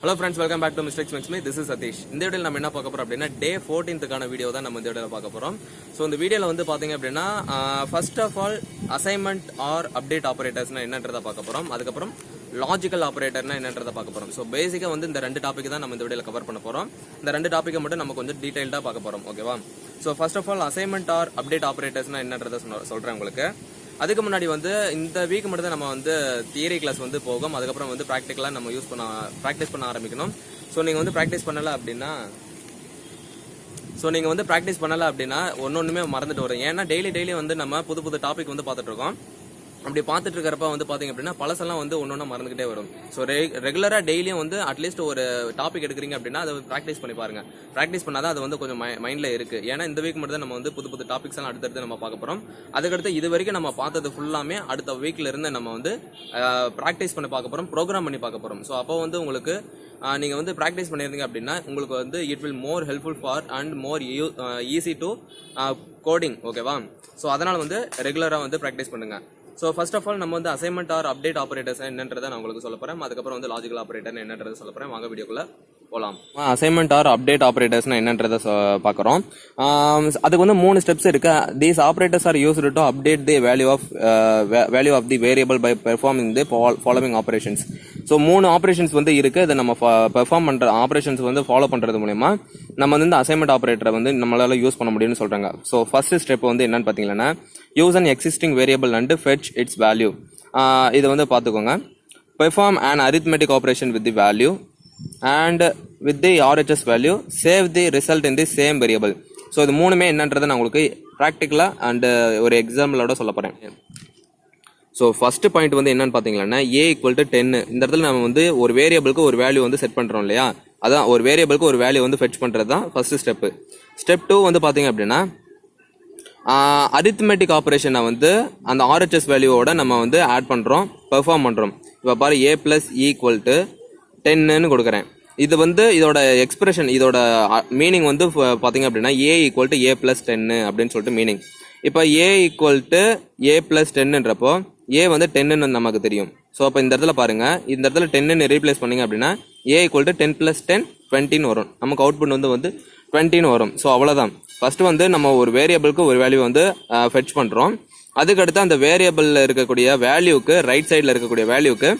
Hello friends, welcome back to Mistakes Makes Me. This is Satish. இந்த வீடியோல நம்ம என்ன பார்க்க போறோம் அப்படினா டே 14th வீடியோ தான் நம்ம இந்த வீடியோல பார்க்க போறோம். சோ இந்த வீடியோல வந்து பாத்தீங்க அப்படினா first of all assignment or update operators-னா என்னன்றத பார்க்க போறோம். அதுக்கு அப்புறம் லாஜிக்கல் ஆபரேட்டர்னா என்னன்றத பார்க்க போறோம். சோ பேசிக்கா வந்து இந்த ரெண்டு டாபிக் தான் நம்ம இந்த வீடியோல கவர் பண்ண போறோம். இந்த ரெண்டு டாபிக்கை மட்டும் நம்ம கொஞ்சம் டீடைலா பார்க்க போறோம். ஓகேவா? So first of all assignment or update operators-னா என்னன்றத சொல்றேன் உங்களுக்கு. அதுக்கு முன்னாடி வந்து இந்த வீக் மட்டும் தான் நம்ம வந்து தியரி கிளாஸ் வந்து போகும். அதுக்கப்புறம் வந்து ப்ராக்டிக்கலாக நம்ம ப்ராக்டிஸ் பண்ண ஆரம்பிக்கணும். ஸோ நீங்கள் வந்து ப்ராக்டிஸ் பண்ணலை அப்படின்னா ஒன்னொன்றுமே மறந்துட்டு வரும். ஏன்னா டெய்லி வந்து நம்ம புது டாபிக் வந்து பார்த்துட்டு இருக்கோம். அப்படி பார்த்துட்டு இருக்கிறப்ப வந்து பாத்தீங்க அப்படின்னா பழசெல்லாம் வந்து ஒன்னொன்னா மறந்துகிட்டே வரும். ஸோ ரெகுலரா டெய்லியும் வந்து அட்லீஸ்ட் ஒரு டாபிக் எடுக்கிறீங்க அப்படின்னா அதை ப்ராக்டிஸ் பண்ணி பாருங்க. ப்ராக்டிஸ் பண்ணாதான் அது வந்து கொஞ்சம் மைண்ட்ல இருக்கு. ஏன்னா இந்த வீக் மட்டும் தான் நம்ம வந்து புது டாபிக்ஸ் எல்லாம் அடுத்தடுத்து நம்ம பார்க்க போறோம். அதுக்கடுத்து இது வரைக்கும் நம்ம பார்த்தது ஃபுல்லாமே அடுத்த வீக்ல இருந்து நம்ம வந்து ப்ராக்டிஸ் பண்ணி பார்க்க போறோம், ப்ரோக்ராம் பண்ணி பார்க்க போறோம். ஸோ அப்போ வந்து உங்களுக்கு நீங்க வந்து ப்ராக்டிஸ் பண்ணிருந்தீங்க அப்படின்னா உங்களுக்கு வந்து it will more helpful for and more easy to coding. ஓகேவா? ஸோ அதனால வந்து ரெகுலரா வந்து ப்ராக்டிஸ் பண்ணுங்க. ஸோ ஃபர்ஸ்ட் ஆஃப் ஆல் நம்ம வந்து அசைன்மெண்ட் ஆர் அப்டேட் ஆபரேட்டர்ஸ் என்னன்றதை நான் உங்களுக்கு சொல்ல போறேன். அதுக்கப்புறம் வந்து லாஜிக்கல் ஆபரேட்டர் என்னன்றதை சொல்ல போறேன். வாங்க வீடியோக்குள்ள போலாம். அசைன்மெண்ட் ஆர் அப்டேட் ஆபரேட்டர்ஸ் என்னன்றதை பார்க்குறோம். அதுக்கு வந்து 3 ஸ்டெப்ஸ் இருக்கு. These operators are used to update the value of the variable by performing the following operations. So 3 operations வந்து இருக்கு. அதை நம்ம பெர்ஃபார்ம் பண்ற ஆபரேஷன்ஸ் வந்து ஃபாலோ பண்றது மூலமா நம்ம வந்து இந்த அசைன்மெண்ட் ஆபரேட்டரை வந்து நம்மளால யூஸ் பண்ண முடியும்னு சொல்றாங்க. ஸோ ஃபர்ஸ்ட் ஸ்டெப் வந்து என்னன்னு பாத்தீங்கன்னா use and existing variable and fetch it's value. இதை வந்து பார்த்துக்கோங்க. Perform an arithmetic operation with the value and with the RHS value save the result in the same variable. So இது மூணுமே என்னன்றதை நான் உங்களுக்கு ப்ராக்டிக்கலா அண்ட் ஒரு எக்ஸாம்பிளோட சொல்ல போறேன். ஸோ ஃபர்ஸ்ட் பாயிண்ட் வந்து என்னன்னு பாத்தீங்கன்னா a = 10. இந்த இடத்துல நம்ம வந்து ஒரு வேரியபிளுக்கு ஒரு வேல்யூ வந்து செட் பண்றோம் இல்லையா? அதான் ஒரு வேரியபிளுக்கு ஒரு வேல்யூ வந்து ஃபெட்ச் பண்றது தான் ஃபர்ஸ்ட் ஸ்டெப். ஸ்டெப் 2 வந்து பாத்தீங்க அப்படின்னா அரித்மெட்டிக் ஆபரேஷனை வந்து அந்த RHS வேல்யூவோட நம்ம வந்து ஆட் பண்றோம், பெர்ஃபார்ம் பண்றோம். இப்போ பாரு a + 10ன்னு கொடுக்குறேன். இது வந்து இதோட எக்ஸ்பிரஷன், இதோட மீனிங் வந்து பாத்தீங்க அப்படின்னா a = a + 10 அப்படின்னு சொல்லிட்டு மீனிங். இப்போ a = a + 10ன்றப்போ a வந்து 10ன்னு நமக்கு தெரியும். ஸோ அப்போ இந்த இடத்துல பாருங்க, இந்த இடத்துல 10ன்னு ரீப்ளேஸ் பண்ணீங்க அப்படின்னா a = 10 + 10 20ன்னு வரும். நமக்கு அவுட்புட் வந்து 20ன்னு வரும். ஸோ அவ்வளோதான். ஃபர்ஸ்ட் வந்து நம்ம ஒரு வேரியபிளுக்கு ஒரு வேல்யூ வந்து ஃபெட்ச் பண்றோம். அதுக்கடுத்து அந்த வேரியபிள்ல இருக்கக்கூடிய வேல்யூக்கு ரைட் சைட்ல இருக்கக்கூடிய வேல்யூக்கு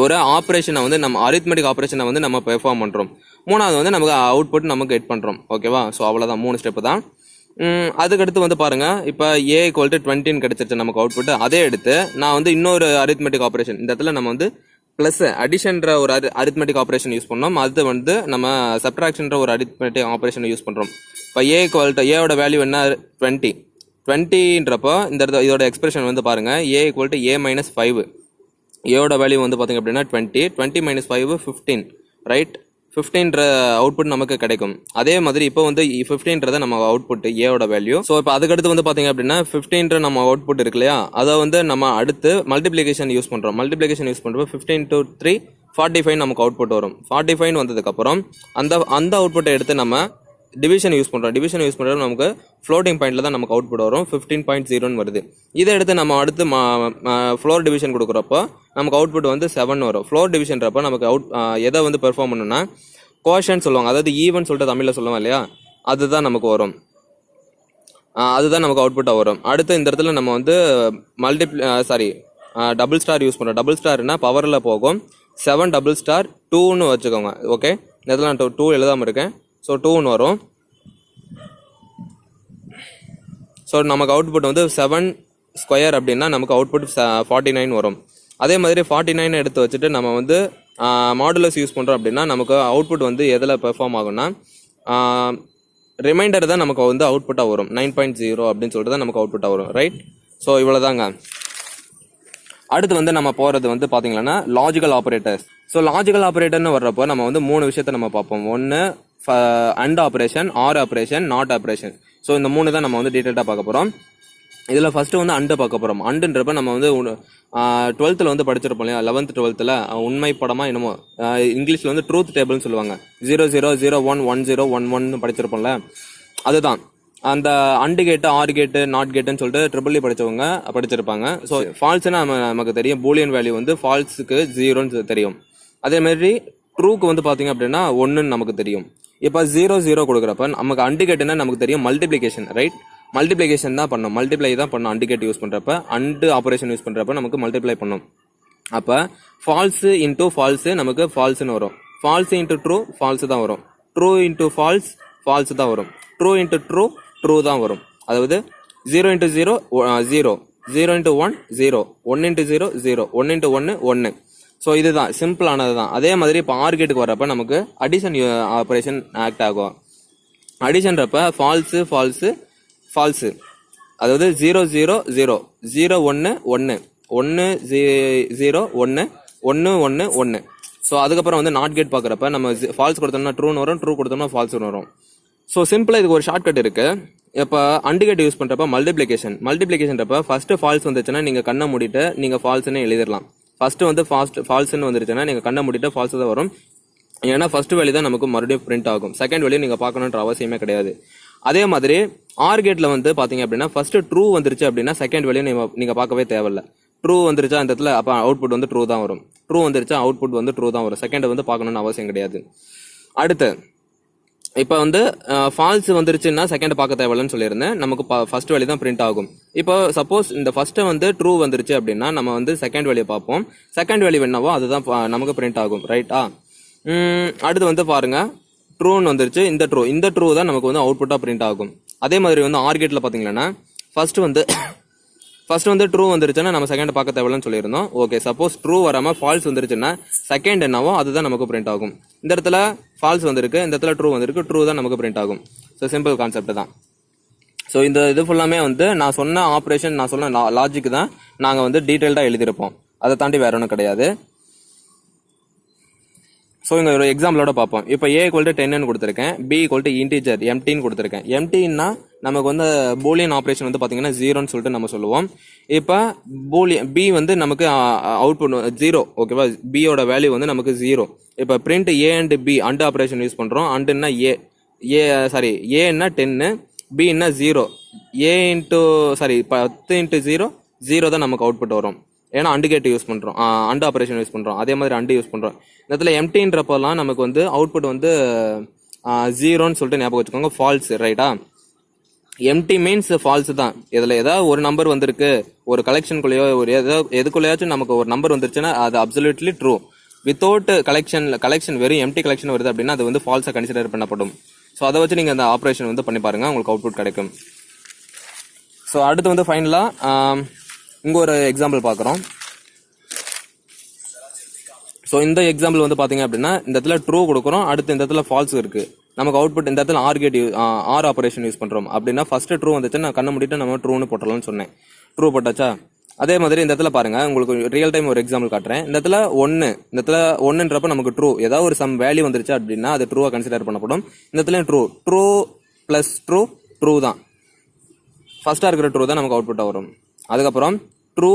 ஒரு ஆப்ரேஷனை வந்து நம்ம அரித்மெட்டிக் ஆப்ரேஷனை வந்து நம்ம பெர்ஃபார்ம் பண்றோம். மூணாவது வந்து நமக்கு அவுட்புட் நமக்கு கெட் பண்றோம். ஓகேவா? ஸோ அவ்வளோதான், 3 ஸ்டெப் தான். அதுக்கடுத்து வந்து பாருங்க, இப்போ a = 20 கிடைச்சிருச்சு நமக்கு அவுட்புட். அதே எடுத்து நான் வந்து இன்னொரு அரித்மெட்டிக் ஆப்ரேஷன், இந்த இடத்துல நம்ம வந்து பிளஸ் அடிஷன்ற ஒரு அரித்மெட்டிக் ஆப்ரேஷன் யூஸ் பண்ணோம். அது வந்து நம்ம சப்ட்ராக்ஷன்ற ஒரு அரித்மெட்டிக் ஆப்ரேஷன் யூஸ் பண்றோம். இப்போ a வேல்யூ என்ன 20ன்றப்போ இந்த இதோட எக்ஸ்பிரஷன் வந்து பாருங்க, a = a - 5. ஏவோட வேல்யூ வந்து பாத்தீங்க அப்படின்னா 20 - 5 15, ரைட்? 15ன்ற அவுட்புட் நமக்கு கிடைக்கும். அதே மாதிரி இப்போ வந்து 15ன்றத நம்ம அவுட்புட் ஏவோட வேல்யூ. ஸோ இப்போ அதுக்கடுத்து வந்து பாத்தீங்க அப்படின்னா 15ன்ற நம்ம அவுட்புட் இருக்கு இல்லையா, அதை வந்து நம்ம அடுத்து மல்டிப்ளிகேஷன் யூஸ் பண்றோம். மல்டிப்ளிகேஷன் யூஸ் பண்றப்போ 15 × 3 45 நமக்கு அவுட்புட் வரும். 45 வந்ததுக்கு அப்புறம் அந்த அவுட்புட்டை எடுத்து நம்ம டிவிஷன் யூஸ் பண்றோம். டிவிஷன் யூஸ் பண்றது நமக்கு ஃப்ளோட்டிங் பாயிண்ட்ல தான் நமக்கு அவுட்புட் வரும். 15.0 வருது. இதை எடுத்து நம்ம அடுத்து ஃப்ளோர் டிவிஷன் கொடுக்குறப்போ நமக்கு அவுட்புட் வந்து 7 வரும். ஃப்ளோர் டிவிஷன்றப்ப நமக்கு எதை வந்து பெர்ஃபார்ம் பண்ணணும்னா கோஷன் சொல்லுவாங்க, அதாவது ஈவன் சொல்லிட்டு தமிழ்ல சொல்லுவோம் இல்லையா, அதுதான் நமக்கு வரும். அதுதான் நமக்கு அவுட்புட்டா வரும். அடுத்து இந்த இடத்துல நம்ம வந்து டபுள் ஸ்டார் யூஸ் பண்றோம். டபுள் ஸ்டார்னா பவர்ல போகும். 7 ∠ 2ன்னு வச்சுக்கோங்க. ஓகே, இந்த இடத்துல நான் 2 எழுதாம இருக்கேன். ஸோ 2ன்னு வரும். ஸோ நமக்கு அவுட்புட் வந்து 7² அப்படின்னா நமக்கு அவுட்புட் 49 வரும். அதே மாதிரி 49 எடுத்து வச்சுட்டு நம்ம வந்து மாடுலஸ் யூஸ் பண்றோம் அப்படின்னா நமக்கு அவுட்புட் வந்து எதில் பெர்ஃபார்ம் ஆகும்னா ரிமைண்டர் தான் நமக்கு வந்து அவுட்புட்டா வரும். 9.0 அப்படின்னு சொல்லிட்டு தான் நமக்கு அவுட்புட்டா வரும், ரைட்? ஸோ இவ்வளவுதாங்க. அடுத்து வந்து நம்ம போறது வந்து பாத்தீங்கன்னா லாஜிக்கல் ஆபரேட்டர்ஸ். ஸோ லாஜிக்கல் ஆபரேட்டர்னு வர்றப்போ நம்ம வந்து 3 விஷயத்த நம்ம பார்ப்போம். ஒன்னு and operation, or operation, not operation. So இந்த 3 தான் நம்ம வந்து டீடைல்டா பார்க்க போறோம். இதுல ஃபர்ஸ்ட் வந்து அண்டு பார்க்க போறோம். அண்டுன்றப்ப நம்ம வந்து 12th வந்து படிச்சிருப்போம் இல்லையா, 11th 12th உண்மை படமா என்னமோ இங்கிலீஷ்ல வந்து ட்ரூத் டேபிள்னு சொல்லுவாங்க. 00011011 படிச்சிருப்போம்ல, அதுதான் அந்த அண்டு கேட்டு, ஆர் கேட்டு, நாட் கேட்டுன்னு சொல்லிட்டு ட்ரிபிள் படிச்சவங்க படிச்சிருப்பாங்க. ஸோ ஃபால்ஸ்னா நமக்கு தெரியும், பூலியன் வேல்யூ வந்து ஃபால்ஸுக்கு 0ன்னு தெரியும். அதே மாதிரி ட்ரூக்கு வந்து பாத்தீங்க அப்படின்னா 1ன்னு நமக்கு தெரியும். இப்போ 0 0 கொடுக்குறப்ப நமக்கு அண்டிகேட்னா நமக்கு தெரியும் மல்டிப்ளிகேஷன், ரைட்? மல்டிப்ளிகேஷன் தான் பண்ணும், மல்டிப்ளை தான் பண்ணும். அண்டிகேட் யூஸ் பண்றப்ப, அண்டு ஆபரேஷன் யூஸ் பண்றப்ப நமக்கு மல்டிப்ளை பண்ணும். அப்ப ஃபால்ஸ் இன்டூ ஃபால்ஸ் நமக்கு ஃபால்ஸ்னு வரும். ஃபால்ஸ் இன்டூ ட்ரூ ஃபால்ஸ் தான் வரும். ட்ரூ இன்டூ ஃபால்ஸ் ஃபால்ஸ் தான் வரும். ட்ரூ இன்டூ ட்ரூ ட்ரூ தான் வரும். அதாவது 0 into 0 0, 0 into 1 0, 1 into 0 0, 1 into 1 1. So இதுதான் சிம்பிளானது தான். அதே மாதிரி இப்போ ஆர் கேட்டுக்கு வரப்ப நமக்கு அடிஷன் ஆப்ரேஷன் ஆக்ட் ஆகும். அடிஷன்றப்ப ஃபால்ஸு ஃபால்ஸு ஃபால்ஸு, அதாவது 0 0 0, 0 1 1, 1 0 1, 1 1 1. ஸோ அதுக்கப்புறம் வந்து நாட் கேட் பார்க்குறப்ப நம்ம ஃபால்ஸ் கொடுத்தோம்னா ட்ரூன்னு வரும், ட்ரூ கொடுத்தோம்னா ஃபால்ஸ்னு வரும். ஸோ சிம்பிளாக இதுக்கு ஒரு ஷார்ட்கட் இருக்கு. இப்போ அண்டிகேட் யூஸ் பண்ணுறப்ப மல்டிப்ளிகேஷன்றப்ப ஃபர்ஸ்ட் ஃபால்ஸ் வந்துச்சுன்னா நீங்கள் கண்ணை மூடிட்டு நீங்கள் ஃபால்ஸ்ன்னு எழுதிடலாம். ஃபர்ஸ்ட் வந்து ஃபால்ஸ்ன்னு வந்துருச்சுன்னா நீங்கள் கண்ணை மூடிட்டு ஃபால்ஸ் தான் வரும். ஏன்னா ஃபர்ஸ்ட் வேல்யூ தான் நமக்கு மறுபடியும் பிரிண்ட் ஆகும். செகண்ட் வேல்யூ நீங்கள் பார்க்கணுன்ற அவசியமே கிடையாது. அதே மாதிரி ஆர் கேட்ல வந்து பாத்தீங்க அப்படின்னா ஃபர்ஸ்ட் ட்ரூ வந்துருச்சு அப்படின்னா செகண்ட் வேல்யூ நீங்க பார்க்கவே தேவையில்ல. ட்ரூ வந்துருச்சா அந்த இடத்துல அப்ப அவுட்புட் வந்து ட்ரூ தான் வரும். ட்ரூ வந்துருச்சா அவுட்புட் வந்து ட்ரூ தான் வரும். செகண்ட் வந்து பார்க்கணும்னு அவசியம் கிடையாது. அடுத்து இப்போ வந்து ஃபால்ஸ் வந்துருச்சுன்னா செகண்ட் பார்க்க தேவையில்லன்னு சொல்லியிருந்தேன். நமக்கு ஃபர்ஸ்ட் வேல்யூ தான் பிரிண்ட் ஆகும். இப்போ சப்போஸ் இந்த ஃபர்ஸ்ட் வந்து ட்ரூ வந்துருச்சு அப்படின்னா நம்ம வந்து செகண்ட் வேல்யூ பார்ப்போம். செகண்ட் வேல்யூ என்னவோ அதுதான் நமக்கு பிரிண்ட் ஆகும், ரைட்டா? அடுத்து வந்து பாருங்க, ட்ரூன்னு வந்துருச்சு. இந்த ட்ரூ தான் நமக்கு வந்து அவுட்புட்டா பிரிண்ட் ஆகும். அதே மாதிரி வந்து ஆர் கேட்ல பாத்தீங்கன்னா ஃபர்ஸ்ட் வந்து ட்ரூ வந்துருச்சுன்னா நம்ம செகண்ட் பார்க்க தேவையில்லன்னு சொல்லியிருந்தோம். ஓகே, சப்போஸ் ட்ரூ வராம ஃபால்ஸ் வந்துருச்சுன்னா செகண்ட் என்னவோ அதுதான் நமக்கு பிரிண்ட் ஆகும். இந்த இடத்துல ஃபால்ஸ் வந்திருக்கு, இந்த இடத்துல ட்ரூ வந்திருக்கு, ட்ரூ தான் நமக்கு பிரிண்ட் ஆகும். ஸோ சிம்பிள் கான்செப்ட் தான். ஸோ இந்த இது ஃபுல்லாமே வந்து நான் சொன்ன ஆப்ரேஷன், நான் சொன்ன லாஜிக் தான் நாங்கள் வந்து டீட்டெயில்டாக எழுதியிருப்போம். அதை தாண்டி வேற ஒன்றும் கிடையாது. ஸோ இங்கே ஒரு எக்ஸாம்பிளோட பார்ப்போம். இப்போ A = 10ன்னு கொடுத்துருக்கேன், B = இன்டீஜர் எம்டின்னு கொடுத்துருக்கேன். எம்டின்னா நமக்கு வந்து பூலியன் ஆப்ரேஷன் வந்து பார்த்தீங்கன்னா 0ன்னு சொல்லிட்டு நம்ம சொல்லுவோம். இப்போ B வந்து நமக்கு அவுட்புட் 0, ஓகேவா? பியோட வேல்யூ வந்து நமக்கு 0. இப்போ print A and B and operation use பண்ணுறோம். அண்டுன்னா ஏன்னா 10, பின்னா 0. 10 × 0 0 தான் நமக்கு அவுட்புட் வரும். ஏன்னா அண்டு கேட் யூஸ் பண்றோம், அண்டு ஆப்ரேஷன் யூஸ் பண்றோம். அதே மாதிரி அண்டு யூஸ் பண்றோம். இந்த இடத்துல எம்டின்றப்பெல்லாம் நமக்கு வந்து அவுட்புட் வந்து 0ன்னு சொல்லிட்டு ஞாபகம் வச்சுக்கோங்க, ஃபால்ஸ், ரைட்டா? எம்டி மீன்ஸ் ஃபால்ஸ் தான். இதுல ஏதாவது ஒரு நம்பர் வந்திருக்கு, ஒரு கலெக்ஷனுக்குள்ளேயோ ஒரு எதுக்குள்ளேயாச்சும் நமக்கு ஒரு நம்பர் வந்துருச்சுன்னா அது அப்சல்யூட்லி ட்ரூ. வித்தவுட் கலெக்ஷன் வெறும் எம்டி கலெக்ஷன் வருது அப்படின்னா அது வந்து ஃபால்ஸா கன்சிடர் பண்ணப்படும். ஸோ அதை வச்சு நீங்க அந்த ஆப்ரேஷன் வந்து பண்ணி பாருங்க, உங்களுக்கு அவுட்புட் கிடைக்கும். ஸோ அடுத்து வந்து ஃபைனலா இங்க ஒரு எக்ஸாம்பிள் பார்க்குறோம். ஸோ இந்த எக்ஸாம்பிள் வந்து பாத்தீங்க அப்படின்னா இந்த இடத்துல ட்ரூ கொடுக்குறோம், அடுத்து இந்த இடத்துல ஃபால்ஸ் இருக்கு. நமக்கு அவுட்புட் இந்த இடத்துல ஆர் ஆப்ரேஷன் யூஸ் பண்றோம் அப்படின்னா ஃபர்ஸ்ட் ட்ரூ வந்துச்சு, நான் கண்ணை முடிட்டு நம்ம ட்ரூன்னு போட்டலாம்னு சொன்னேன். ட்ரூ போட்டாச்சா? அதே மாதிரி இந்த இடத்துல பாருங்க, உங்களுக்கு ரியல் டைம் ஒரு எக்ஸாம்பிள் காட்டுறேன். இந்த இடத்துல 1ன்றப்ப நமக்கு ட்ரூ, ஏதாவது ஒரு சம் வேல்யூ வந்துருச்சு அப்படின்னா அது ட்ரூவா கன்சிடர் பண்ணப்படும். இந்த இடத்துல ட்ரூ பிளஸ் ட்ரூ தான், ஃபர்ஸ்டா இருக்கிற ட்ரூ தான் நமக்கு அவுட்புட்டா வரும். அதுக்கப்புறம் ட்ரூ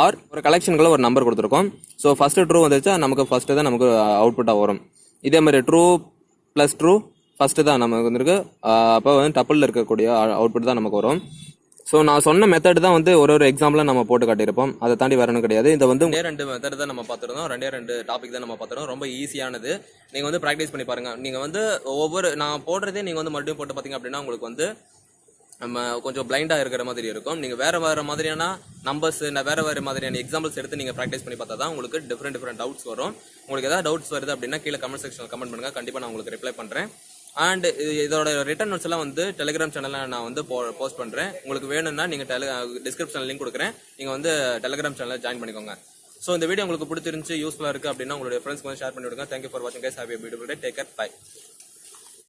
ஆர் ஒரு கலெக்ஷனுக்குள்ள ஒரு நம்பர் கொடுத்துருக்கோம். ஸோ ஃபர்ஸ்ட் ட்ரூ வந்துருச்சா நமக்கு ஃபர்ஸ்ட் தான் நமக்கு அவுட்புட்டா வரும். இதே மாதிரி ட்ரூ பிளஸ் ட்ரூ ஃபர்ஸ்ட் தான் நமக்கு வந்துருக்கு, அப்போ வந்து டப்பிள் இருக்கக்கூடிய அவுட்புட் தான் நமக்கு வரும். ஸோ நான் சொன்ன மெத்தட் தான் வந்து ஒரு எக்ஸாம்பிளா நம்ம போட்டு காட்டியிருப்போம். அதை தாண்டி வேற ஒன்றும் கிடையாது. இதை வந்து 2 மெத்தட் தான் நம்ம பார்த்துருந்தோம், 2 டாபிக் தான் நம்ம பார்த்துருந்தோம். ரொம்ப ஈஸியானது. நீங்க வந்து ப்ராக்டிஸ் பண்ணி பாருங்க. நீங்க வந்து நான் போடுறதே நீங்க வந்து மறுபடியும் போட்டு பார்த்தீங்க அப்படின்னா உங்களுக்கு வந்து நம்ம கொஞ்சம் பிளைண்டா இருக்கிற மாதிரி இருக்கும். நீங்க வேற மாதிரியான நம்பர்ஸ், வேற மாதிரியான எக்ஸாம்பிள்ஸ் எடுத்து நீங்க ப்ராக்டிஸ் பண்ணி பார்த்தா தான் உங்களுக்கு டிஃப்ரெண்ட் டவுட்ஸ் வரும். உங்களுக்கு ஏதாவது டவுட்ஸ் வருது அப்படின்னா கீழே கமெண்ட் செக்ஷன் கமெண்ட் பண்ணுங்க, கண்டிப்பா நான் உங்களுக்கு ரிப்ளை பண்றேன். அண்ட் இதோட ரிட்டர்ன் நோட்ஸ் எல்லாம் வந்து டெலிகிராம் சேனல்ல நான் வந்து போஸ்ட் பண்றேன். உங்களுக்கு வேணும்னா நீங்க டிஸ்கிரிப்ஷன் லிங்க் கொடுக்குறேன், நீங்க வந்து டெலிகிராம் சேனல்ல ஜாயின் பண்ணிக்கோங்க. ஸோ இந்த வீடியோ உங்களுக்கு பிடிச்சிருந்துச்சு, யூஸ்ஃபுல்லா இருக்கு அப்படின்னா உங்களுடைய ஃப்ரெண்ட்ஸ்க்கு வந்து ஷேர் பண்ணி விடுங்க. தேங்க்யூ ஃபார் வாட்சிங் guys. Have a beautiful day. Take care. By.